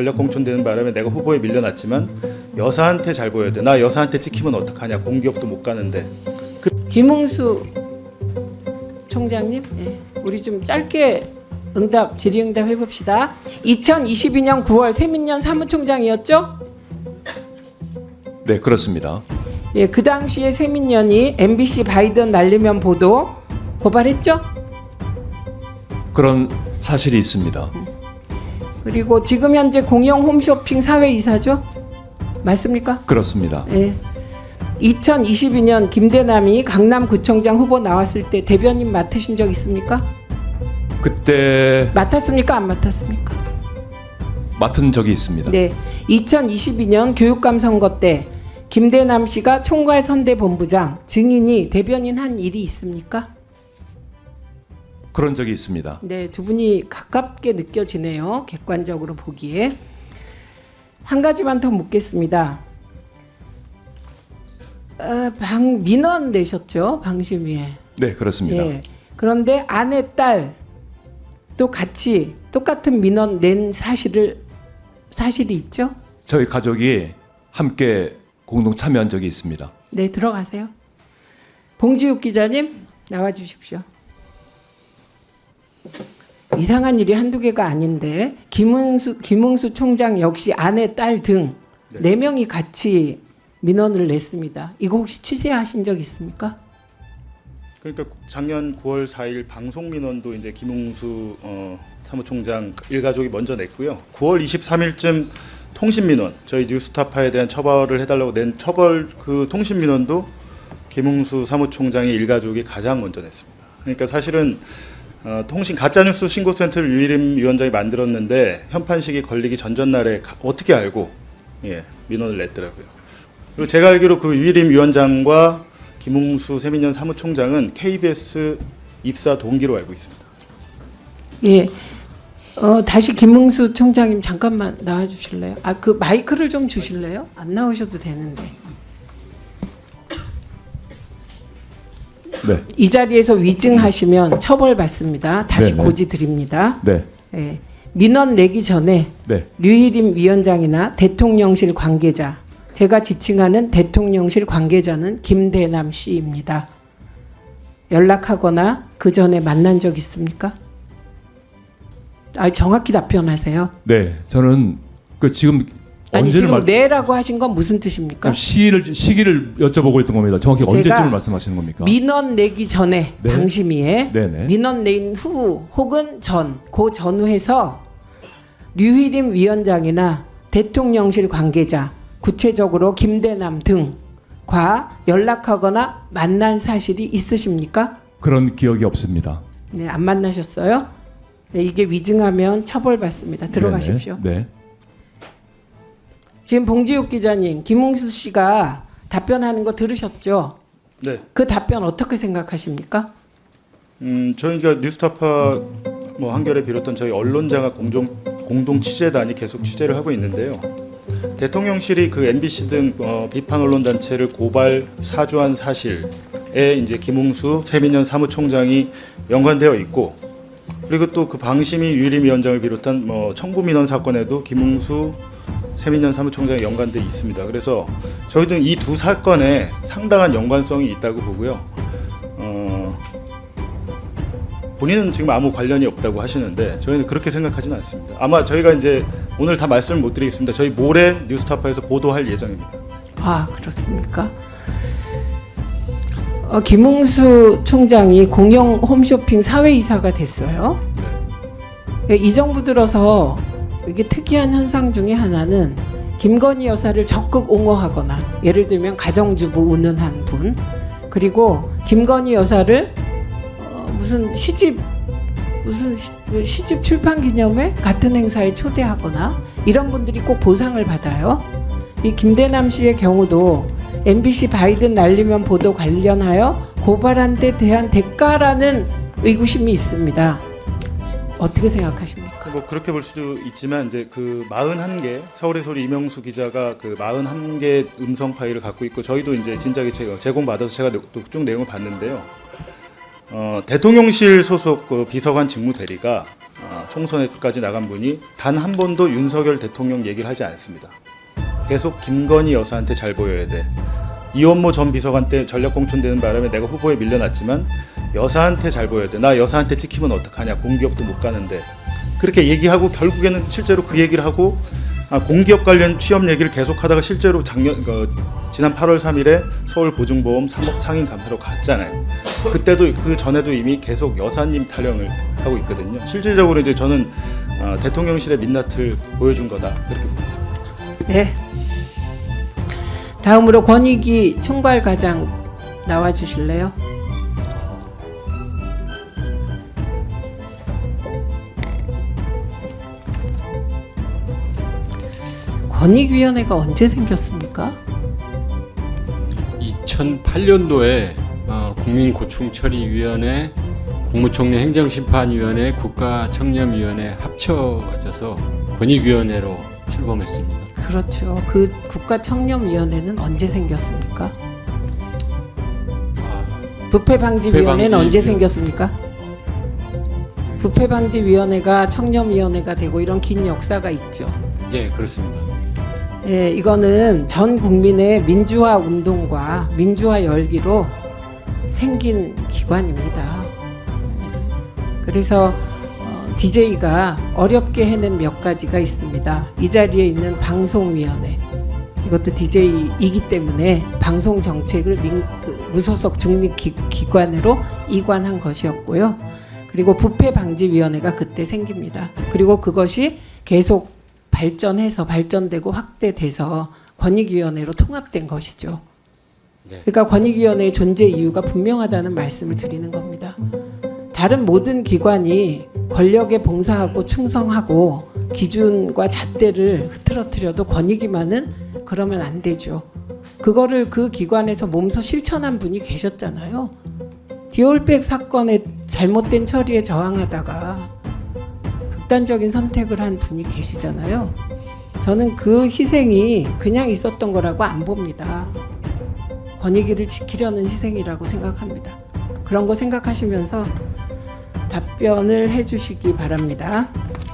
전략 공천되는 바람에 내가 후보에 밀려났지만 여사한테 잘 보여야 돼. 나 여사한테 찍히면 어떡하냐. 공기업도 못 가는데. 김웅수 총장님, 우리 좀 짧게 질의응답 해봅시다. 2022년 9월 세민연 사무총장이었죠? 네, 그렇습니다. 예, 그 당시에 세민연이 MBC 바이든 날리면 보도 고발했죠? 그런 사실이 있습니다. 그리고 지금 현재 공영 홈쇼핑 사회이사죠? 맞습니까? 그렇습니다. 예. 2022년 김대남이 강남구청장 후보 나왔을 때 대변인 맡으신 적 있습니까? 그때 맡았습니까? 안 맡았습니까? 맡은 적이 있습니다. 네. 2022년 교육감 선거 때 김대남 씨가 총괄선대본부장 증인이 대변인 한 일이 있습니까? 그런 적이 있습니다. 네, 두 분이 가깝게 느껴지네요. 객관적으로 보기에. 한 가지만 더 묻겠습니다. 민원 내셨죠? 방심위에. 네, 그렇습니다. 예. 그런데 아내, 딸도 같이 똑같은 민원 낸 사실이 있죠? 저희 가족이 함께 공동 참여한 적이 있습니다. 네, 들어가세요. 봉지욱 기자님 나와 주십시오. 이상한 일이 한두 개가 아닌데 김웅수 총장 역시 아내, 딸 등 네 명이 같이 민원을 냈습니다. 이거 혹시 취재하신 적 있습니까? 그러니까 작년 9월 4일 방송 민원도 이제 김웅수 사무총장 일가족이 먼저 냈고요. 9월 23일쯤 통신 민원, 저희 뉴스타파에 대한 처벌을 해달라고 낸 그 통신 민원도 김웅수 사무총장의 일가족이 가장 먼저 냈습니다. 그러니까 사실은 통신 가짜뉴스 신고센터를 유일임 위원장이 만들었는데 현판식이 걸리기 전전날에 어떻게 알고 민원을 냈더라고요. 그리고 제가 알기로 그 유일임 위원장과 김웅수 세민연 사무총장은 KBS 입사 동기로 알고 있습니다. 예. 다시 김웅수 총장님 잠깐만 나와 주실래요? 그 마이크를 좀 주실래요? 안 나오셔도 되는데. 네. 이 자리에서 위증하시면 처벌받습니다. 다시 네네. 고지 드립니다. 네. 예. 민원 내기 전에 네. 류일임 위원장이나 대통령실 관계자, 제가 지칭하는 대통령실 관계자는 김대남 씨입니다. 연락하거나 그 전에 만난 적 있습니까? 정확히 답변하세요. 네. 저는 지금 아니 언제를 지금 네라고 하신 건 무슨 뜻입니까? 시기를 여쭤보고 있던 겁니다. 정확히 제가 언제쯤을 말씀하시는 겁니까? 민원 내기 전에 네. 방심위에 네네. 민원 낸 후 혹은 그 전후에서 류일임 위원장이나 대통령실 관계자, 구체적으로 김대남 등과 연락하거나 만난 사실이 있으십니까? 그런 기억이 없습니다. 네, 안 만나셨어요? 네, 이게 위증하면 처벌받습니다. 들어가십시오. 네네. 네. 지금 봉지욱 기자님, 김웅수 씨가 답변하는 거 들으셨죠? 네. 그 답변 어떻게 생각하십니까? 저희가 뉴스타파 한겨레 비롯한 저희 언론자가 공동 취재단이 계속 취재를 하고 있는데요. 대통령실이 그 MBC 등 비판 언론 단체를 고발 사주한 사실에 이제 김웅수 세민연 사무총장이 연관되어 있고, 그리고 또 그 방심위 유일임 위원장을 비롯한 청구 민원 사건에도 김웅수 세민연 사무총장이 연관돼 있습니다. 그래서 저희는 이 두 사건에 상당한 연관성이 있다고 보고요. 본인은 지금 아무 관련이 없다고 하시는데 저희는 그렇게 생각하지는 않습니다. 아마 저희가 이제 오늘 다 말씀을 못 드리겠습니다. 저희 모레 뉴스타파에서 보도할 예정입니다. 아, 그렇습니까? 김웅수 총장이 공영 홈쇼핑 사회이사가 됐어요. 이 정부 들어서 이게 특이한 현상 중에 하나는 김건희 여사를 적극 옹호하거나, 예를 들면 가정주부 운운한 분, 그리고 김건희 여사를 무슨 시집 출판 기념회 같은 행사에 초대하거나 이런 분들이 꼭 보상을 받아요. 이 김대남 씨의 경우도 MBC 바이든 날리면 보도 관련하여 고발한 데 대한 대가라는 의구심이 있습니다. 어떻게 생각하십니까? 그렇게 볼 수도 있지만 이제 그 41개 서울의 소리 이명수 기자가 그 41개 음성 파일을 갖고 있고, 저희도 이제 진작에 제공받아서 제가 쭉 내용을 봤는데요. 대통령실 소속 그 비서관 직무 대리가 총선에까지 나간 분이 단 한 번도 윤석열 대통령 얘기를 하지 않습니다. 계속 김건희 여사한테 잘 보여야 돼. 이원모 전 비서관 때 전략공천되는 바람에 내가 후보에 밀려났지만 여사한테 잘 보여야 돼. 나 여사한테 찍히면 어떡하냐. 공기업도 못 가는데. 그렇게 얘기하고 결국에는 실제로 그 얘기를 하고 공기업 관련 취업 얘기를 계속하다가 실제로 지난 8월 3일에 서울 보증보험 3억 상임 감사로 갔잖아요. 그때도 그 전에도 이미 계속 여사님 타령을 하고 있거든요. 실질적으로 이제 저는 대통령실의 민낯을 보여준 거다 이렇게 보고 있습니다. 네. 다음으로 권익위 총괄과장 나와 주실래요? 권익위원회가 언제 생겼습니까? 2008년도에 국민고충처리위원회, 국무총리 행정심판위원회, 국가청렴위원회 합쳐져서 권익위원회로 출범했습니다. 그렇죠. 그 국가청렴위원회는 언제 생겼습니까? 부패방지위원회는 언제 생겼습니까? 부패방지위원회가 청렴위원회가 되고 이런 긴 역사가 있죠. 네, 그렇습니다. 예, 이거는 전 국민의 민주화 운동과 민주화 열기로 생긴 기관입니다. 그래서 DJ가 어렵게 해낸 몇 가지가 있습니다. 이 자리에 있는 방송위원회, 이것도 DJ이기 때문에 방송 정책을 무소속 중립기관으로 이관한 것이었고요. 그리고 부패방지위원회가 그때 생깁니다. 그리고 그것이 계속 발전되고 확대돼서 권익위원회로 통합된 것이죠. 네. 그러니까 권익위원회의 존재 이유가 분명하다는 말씀을 드리는 겁니다. 다른 모든 기관이 권력에 봉사하고 충성하고 기준과 잣대를 흐트러뜨려도 권익위만은 그러면 안 되죠. 그거를 그 기관에서 몸소 실천한 분이 계셨잖아요. 디올백 사건의 잘못된 처리에 저항하다가 극단적인 선택을 한 분이 계시잖아요. 저는 그 희생이 그냥 있었던 거라고 안 봅니다. 권익위를 지키려는 희생이라고 생각합니다. 그런 거 생각하시면서 답변을 해주시기 바랍니다.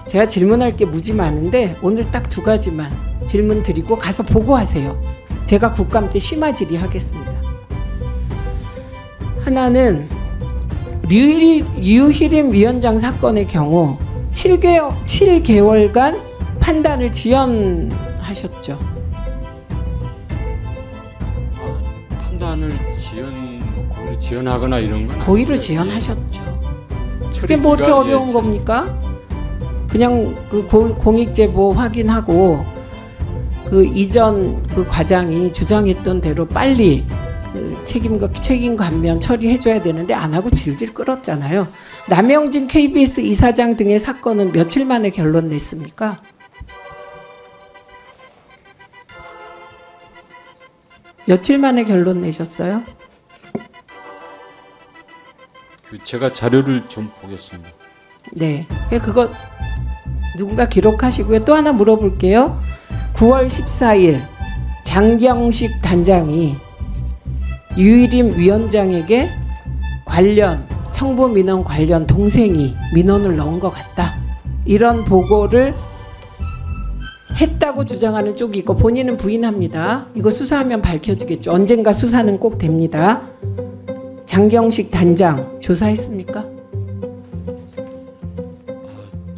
제가 질문할 게 무지 많은데 오늘 딱 2가지만 질문 드리고 가서 보고하세요. 제가 국감 때 심화질의 하겠습니다. 하나는 류희림 위원장 사건의 경우 7개월간 판단을 지연하셨죠. 판단을 고의로 지연하거나 이런 건 고의로 아니고요. 지연하셨죠. 그게 처리 뭐 이렇게 기간이 어려운 겁니까? 그냥 그 공익제보 확인하고 그 이전 그 과장이 주장했던 대로 빨리 그 책임 감면 처리해줘야 되는데 안 하고 질질 끌었잖아요. 남영진 KBS 이사장 등의 사건은 며칠 만에 결론 냈습니까? 며칠 만에 결론 내셨어요? 제가 자료를 좀 보겠습니다. 네. 그거 누군가 기록하시고요. 또 하나 물어볼게요. 9월 14일 장경식 단장이 유일임 위원장에게 청부 민원 관련 동생이 민원을 넣은 것 같다. 이런 보고를 했다고 주장하는 쪽이 있고 본인은 부인합니다. 이거 수사하면 밝혀지겠죠. 언젠가 수사는 꼭 됩니다. 장경식 단장 조사했습니까?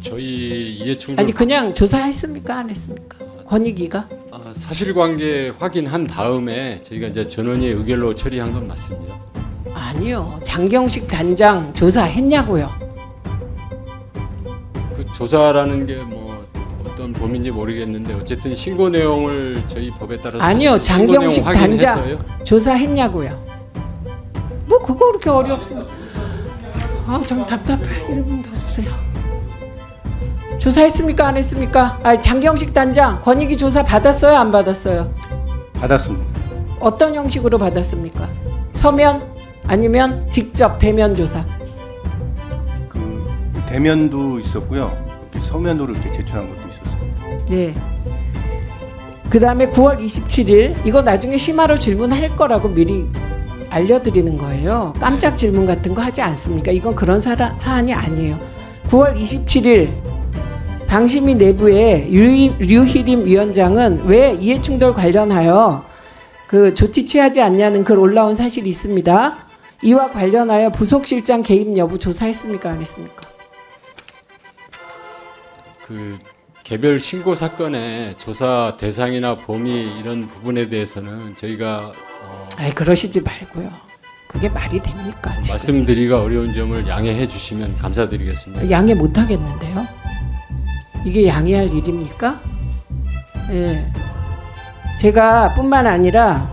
저희 이해충돌 아니 그냥 조사했습니까? 안 했습니까? 권익위가? 사실관계 확인한 다음에 저희가 이제 전원의 의결로 처리한 건 맞습니다. 아니요. 장경식 단장 조사했냐고요. 그 조사라는 게 뭐 어떤 범인지 모르겠는데 어쨌든 신고 내용을 저희 법에 따라서 아니요. 신고 내용 장경식 확인해서요. 단장 조사했냐고요. 뭐 그거 그렇게 어렵습니다. 좀 답답해. 1분 더 주세요. 조사했습니까? 안 했습니까? 장경식 단장 권익위 조사 받았어요? 안 받았어요? 받았습니다. 어떤 형식으로 받았습니까? 서면 아니면 직접 대면 조사? 그 대면도 있었고요. 이렇게 서면으로 이렇게 제출한 것도 있었어요. 네. 그 다음에 9월 27일 이거 나중에 심화로 질문할 거라고 미리 알려드리는 거예요. 깜짝 질문 같은 거 하지 않습니까? 이건 그런 사안이 아니에요. 9월 27일 방심위 내부에 류희림 위원장은 왜 이해충돌 관련하여 그 조치 취하지 않냐는 글 올라온 사실이 있습니다. 이와 관련하여 부속실장 개입 여부 조사했습니까? 안 했습니까? 그 개별 신고 사건의 조사 대상이나 범위 이런 부분에 대해서는 저희가 아이, 그러시지 말고요. 그게 말이 됩니까? 지금? 말씀드리기가 어려운 점을 양해해 주시면 감사드리겠습니다. 양해 못 하겠는데요. 이게 양해할 일입니까? 예. 제가 뿐만 아니라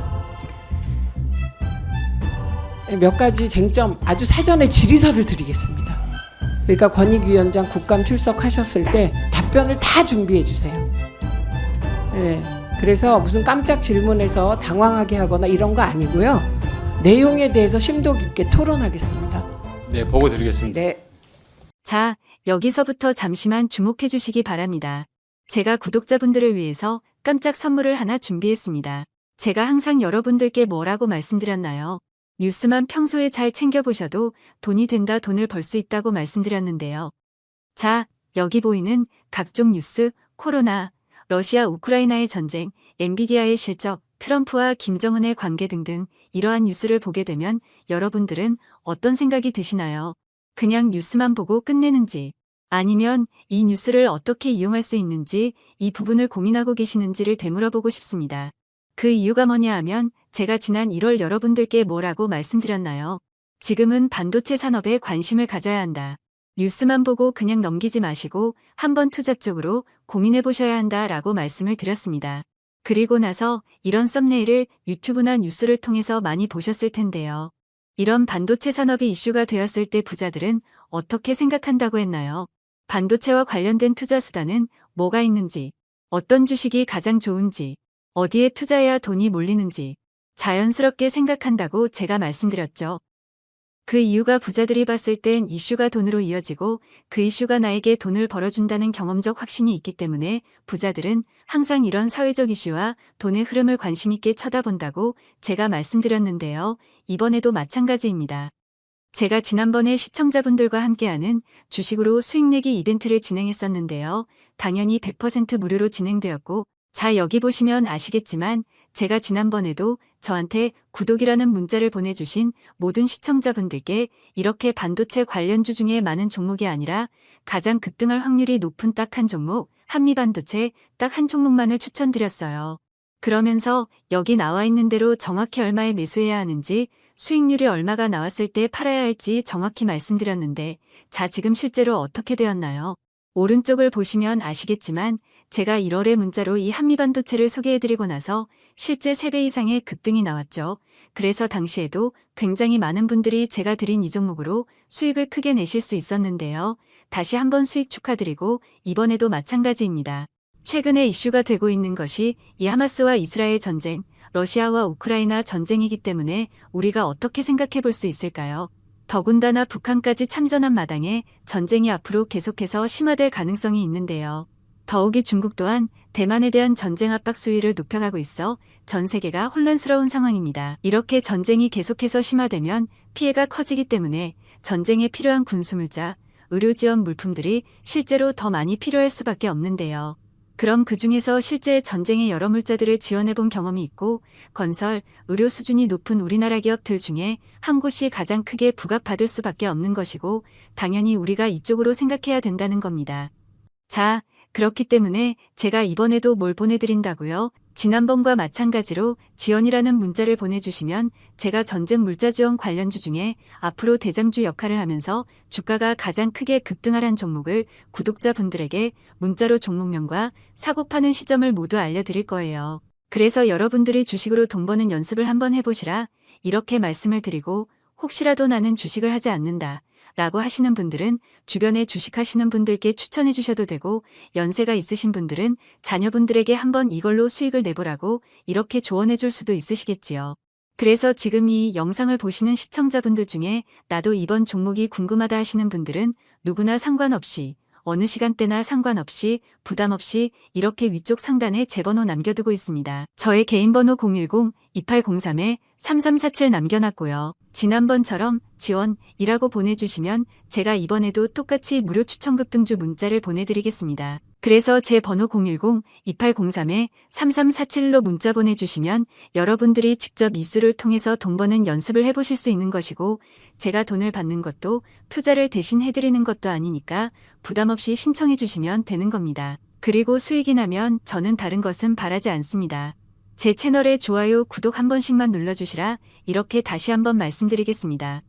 몇 가지 쟁점 아주 사전에 질의서를 드리겠습니다. 그러니까 권익위원장 국감 출석하셨을 때 답변을 다 준비해 주세요. 예. 그래서 무슨 깜짝 질문에서 당황하게 하거나 이런 거 아니고요. 내용에 대해서 심도 깊게 토론하겠습니다. 네, 보고 드리겠습니다. 네. 자, 여기서부터 잠시만 주목해 주시기 바랍니다. 제가 구독자분들을 위해서 깜짝 선물을 하나 준비했습니다. 제가 항상 여러분들께 뭐라고 말씀드렸나요? 뉴스만 평소에 잘 챙겨보셔도 돈이 된다, 돈을 벌 수 있다고 말씀드렸는데요. 자, 여기 보이는 각종 뉴스, 코로나, 러시아 우크라이나의 전쟁, 엔비디아의 실적, 트럼프와 김정은의 관계 등등 이러한 뉴스를 보게 되면 여러분들은 어떤 생각이 드시나요? 그냥 뉴스만 보고 끝내는지, 아니면 이 뉴스를 어떻게 이용할 수 있는지 이 부분을 고민하고 계시는지를 되물어보고 싶습니다. 그 이유가 뭐냐 하면 제가 지난 1월 여러분들께 뭐라고 말씀드렸나요? 지금은 반도체 산업에 관심을 가져야 한다. 뉴스만 보고 그냥 넘기지 마시고 한번 투자 쪽으로 고민해 보셔야 한다라고 말씀을 드렸습니다. 그리고 나서 이런 썸네일을 유튜브나 뉴스를 통해서 많이 보셨을 텐데요. 이런 반도체 산업이 이슈가 되었을 때 부자들은 어떻게 생각한다고 했나요? 반도체와 관련된 투자 수단은 뭐가 있는지, 어떤 주식이 가장 좋은지, 어디에 투자해야 돈이 몰리는지 자연스럽게 생각한다고 제가 말씀드렸죠. 그 이유가 부자들이 봤을 땐 이슈가 돈으로 이어지고 그 이슈가 나에게 돈을 벌어준다는 경험적 확신이 있기 때문에 부자들은 항상 이런 사회적 이슈와 돈의 흐름을 관심 있게 쳐다본다고 제가 말씀드렸는데요. 이번에도 마찬가지입니다. 제가 지난번에 시청자분들과 함께하는 주식으로 수익 내기 이벤트를 진행했었는데요. 당연히 100% 무료로 진행되었고, 자, 여기 보시면 아시겠지만 제가 지난번에도 저한테 구독이라는 문자를 보내주신 모든 시청자분들께 이렇게 반도체 관련주 중에 많은 종목이 아니라 가장 급등할 확률이 높은 딱 한 종목, 한미반도체 딱 한 종목만을 추천드렸어요. 그러면서 여기 나와 있는 대로 정확히 얼마에 매수해야 하는지, 수익률이 얼마가 나왔을 때 팔아야 할지 정확히 말씀드렸는데, 자, 지금 실제로 어떻게 되었나요? 오른쪽을 보시면 아시겠지만 제가 1월에 문자로 이 한미반도체를 소개해드리고 나서 실제 3배 이상의 급등이 나왔죠. 그래서 당시에도 굉장히 많은 분들이 제가 드린 이 종목으로 수익을 크게 내실 수 있었는데요. 다시 한번 수익 축하드리고 이번에도 마찬가지입니다. 최근에 이슈가 되고 있는 것이 이 하마스와 이스라엘 전쟁, 러시아와 우크라이나 전쟁이기 때문에 우리가 어떻게 생각해 볼 수 있을까요? 더군다나 북한까지 참전한 마당에 전쟁이 앞으로 계속해서 심화될 가능성이 있는데요. 더욱이 중국 또한 대만에 대한 전쟁 압박 수위를 높여가고 있어 전 세계가 혼란스러운 상황입니다. 이렇게 전쟁이 계속해서 심화되면 피해가 커지기 때문에 전쟁에 필요한 군수물자, 의료 지원 물품들이 실제로 더 많이 필요할 수밖에 없는데요. 그럼 그 중에서 실제 전쟁의 여러 물자들을 지원해본 경험이 있고 건설, 의료 수준이 높은 우리나라 기업들 중에 한 곳이 가장 크게 부각받을 수밖에 없는 것이고 당연히 우리가 이쪽으로 생각해야 된다는 겁니다. 자, 그렇기 때문에 제가 이번에도 뭘 보내드린다고요? 지난번과 마찬가지로 지원이라는 문자를 보내주시면 제가 전쟁 물자 지원 관련주 중에 앞으로 대장주 역할을 하면서 주가가 가장 크게 급등할 종목을 구독자분들에게 문자로 종목명과 사고 파는 시점을 모두 알려드릴 거예요. 그래서 여러분들이 주식으로 돈 버는 연습을 한번 해보시라 이렇게 말씀을 드리고 혹시라도 나는 주식을 하지 않는다 라고 하시는 분들은 주변에 주식하시는 분들께 추천해 주셔도 되고 연세가 있으신 분들은 자녀분들에게 한번 이걸로 수익을 내보라고 이렇게 조언해 줄 수도 있으시겠지요. 그래서 지금 이 영상을 보시는 시청자분들 중에 나도 이번 종목이 궁금하다 하시는 분들은 누구나 상관없이 어느 시간대나 상관없이 부담 없이 이렇게 위쪽 상단에 제 번호 남겨두고 있습니다. 저의 개인 번호 010-2803-3347 남겨놨고요. 지난번처럼 지원이라고 보내주시면 제가 이번에도 똑같이 무료 추천급 등주 문자를 보내드리겠습니다. 그래서 제 번호 010-2803-3347로 문자 보내주시면 여러분들이 직접 이수를 통해서 돈 버는 연습을 해보실 수 있는 것이고, 제가 돈을 받는 것도 투자를 대신 해드리는 것도 아니니까 부담 없이 신청해 주시면 되는 겁니다. 그리고 수익이 나면 저는 다른 것은 바라지 않습니다. 제 채널에 좋아요, 구독 한 번씩만 눌러주시라 이렇게 다시 한번 말씀드리겠습니다.